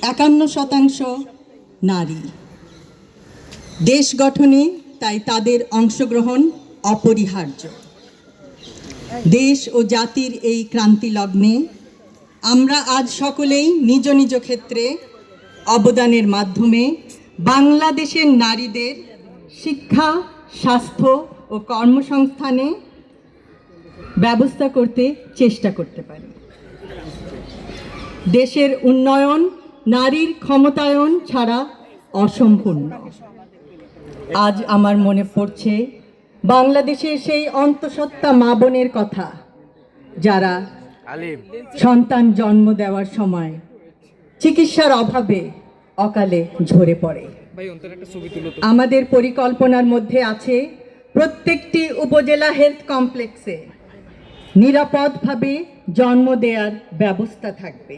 51% নারী। দেশ গঠনে তাই তাদের অংশগ্রহণ অপরিহার্য। দেশ ও জাতির এই ক্রান্তি লগ্নে আমরা আজ সকলেই নিজ নিজ ক্ষেত্রে অবদানের মাধ্যমে বাংলাদেশের নারীদের শিক্ষা, স্বাস্থ্য ও কর্মসংস্থানে ব্যবস্থা করতে চেষ্টা করতে পারি। দেশের উন্নয়ন নারীর ক্ষমতায়ন ছাড়া অসম্পূর্ণ। আজ আমার মনে পড়ছে বাংলাদেশের সেই অন্তঃসত্ত্বা মা বোনের কথা, যারা সন্তান জন্ম দেওয়ার সময় চিকিৎসার অভাবে অকালে ঝরে পড়ে। আমাদের পরিকল্পনার মধ্যে আছে প্রত্যেকটি উপজেলা হেলথ কমপ্লেক্সে নিরাপদভাবে জন্ম দেওয়ার ব্যবস্থা থাকবে।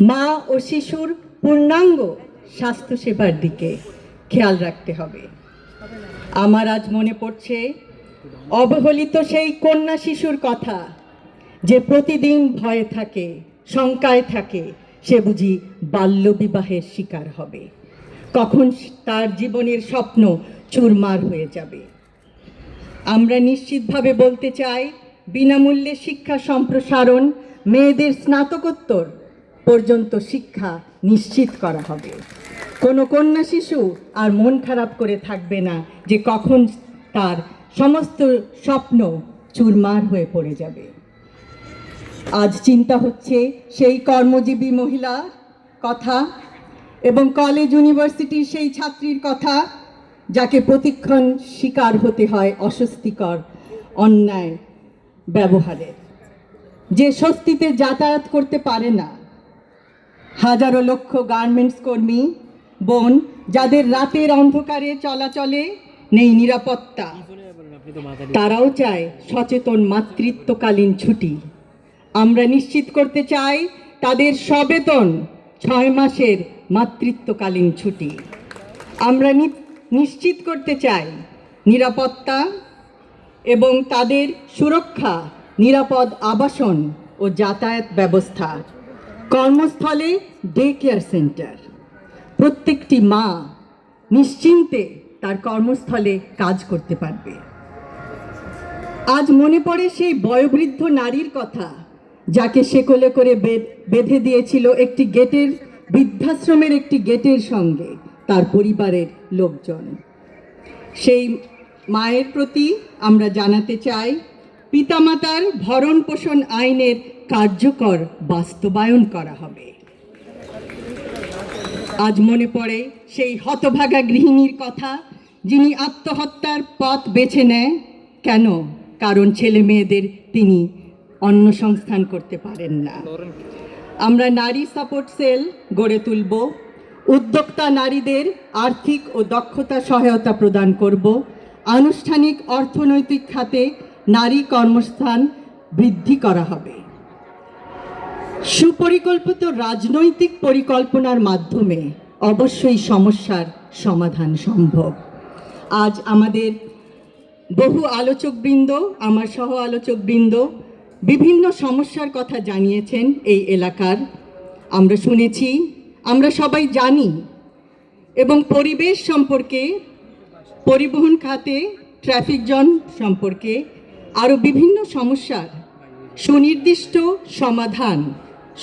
মা ও শিশুর পূর্ণাঙ্গ স্বাস্থ্যসেবার দিকে খেয়াল রাখতে হবে। আমার আজ মনে পড়ছে অবহেলিত সেই কন্যা শিশুর কথা, যে প্রতিদিন ভয়ে থাকে, শঙ্কায় থাকে, সে বুঝি বাল্যবিবাহের শিকার হবে, কখন তার জীবনের স্বপ্ন চুরমার হয়ে যাবে। আমরা নিশ্চিতভাবে বলতে চাই, বিনামূল্যে শিক্ষা সম্প্রসারণ, মেয়েদের স্নাতকোত্তর পর্যন্ত শিক্ষা নিশ্চিত করা হবে। কোনো কন্যা শিশু আর মন খারাপ করে থাকবে না যে কখন তার সমস্ত স্বপ্ন চুরমার হয়ে পড়ে যাবে। আজ চিন্তা হচ্ছে সেই কর্মজীবী মহিলার কথা এবং কলেজ ইউনিভার্সিটির সেই ছাত্রীর কথা, যাকে প্রতিক্ষণ শিকার হতে হয় অস্বস্তিকর অন্যায় ব্যবহারের, যে স্বস্তিতে যাতায়াত করতে পারে না। হাজারো লক্ষ গার্মেন্টস কর্মী বোন, যাদের রাতের অন্ধকারে চলাচলে নেই নিরাপত্তা, তারাও চায় সচেতন মাতৃত্বকালীন ছুটি। আমরা নিশ্চিত করতে চাই তাদের সবেতন 6 মাসের মাতৃত্বকালীন ছুটি। আমরা নিশ্চিত করতে চাই নিরাপত্তা এবং তাদের সুরক্ষা, নিরাপদ আবাসন ও যাতায়াত ব্যবস্থা, কর্মস্থলে ডে কেয়ার সেন্টার। প্রত্যেকটি মা নিশ্চিন্তে তার কর্মস্থলে কাজ করতে পারবে। আজ মনে পড়ে সেই বয়োবৃদ্ধ নারীর কথা, যাকে সে কোলে করে বেঁধে দিয়েছিল একটি গেটের, বৃদ্ধাশ্রমের একটি গেটের সঙ্গে তার পরিবারের লোকজন। সেই মায়ের প্রতি আমরা জানাতে চাই, পিতামাতার ভরণ পোষণ আইনের কার্যকর বাস্তবায়ন করা হবে। আজ মনে পড়ে সেই হতভাগা গৃহিণীর কথা, যিনি আত্মহত্যার পথ বেছে নেয়। কেন? কারণ ছেলে মেয়েদের তিনি অন্ন সংস্থান করতে পারেন না। আমরা নারী সাপোর্ট সেল গড়ে তুলব, উদ্যোক্তা নারীদের আর্থিক ও দক্ষতা সহায়তা প্রদান করব, আনুষ্ঠানিক অর্থনৈতিক খাতে নারী কর্মস্থান বৃদ্ধি করা হবে। সুপরিকল্পিত রাজনৈতিক পরিকল্পনার মাধ্যমে অবশ্যই সমস্যার সমাধান সম্ভব। আজ আমাদের বহু আলোচকবৃন্দ, আমার সহ আলোচকবৃন্দ বিভিন্ন সমস্যার কথা জানিয়েছেন এই এলাকার। আমরা শুনেছি, আমরা সবাই জানি, এবং পরিবেশ সম্পর্কে, পরিবহন খাতে ট্রাফিক জ্যাম সম্পর্কে আরও বিভিন্ন সমস্যার সুনির্দিষ্ট সমাধান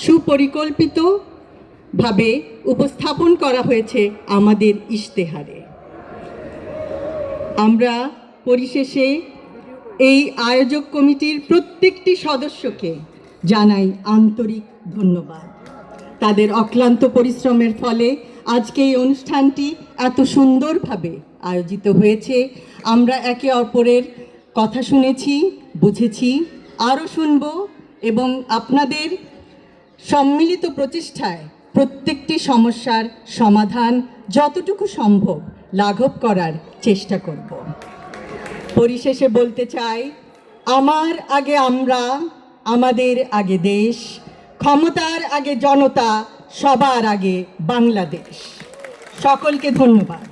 সুপরিকল্পিতভাবে উপস্থাপন করা হয়েছে আমাদের ইশতেহারে। আমরা পরিশেষে এই আয়োজক কমিটির প্রত্যেকটি সদস্যকে জানাই আন্তরিক ধন্যবাদ। তাদের অক্লান্ত পরিশ্রমের ফলে আজকে এই অনুষ্ঠানটি এত সুন্দরভাবে আয়োজিত হয়েছে। আমরা একে অপরের কথা শুনেছি, বুঝেছি, আরও শুনব, এবং আপনাদের সম্মিলিত প্রচেষ্টায় প্রত্যেকটি সমস্যার সমাধান যতটুকু সম্ভব লাঘব করার চেষ্টা করব। পরিশেষে বলতে চাই, আমার আগে আমরা, আমাদের আগে দেশ, ক্ষমতার আগে জনতা, সবার আগে বাংলাদেশ। সকলকে ধন্যবাদ।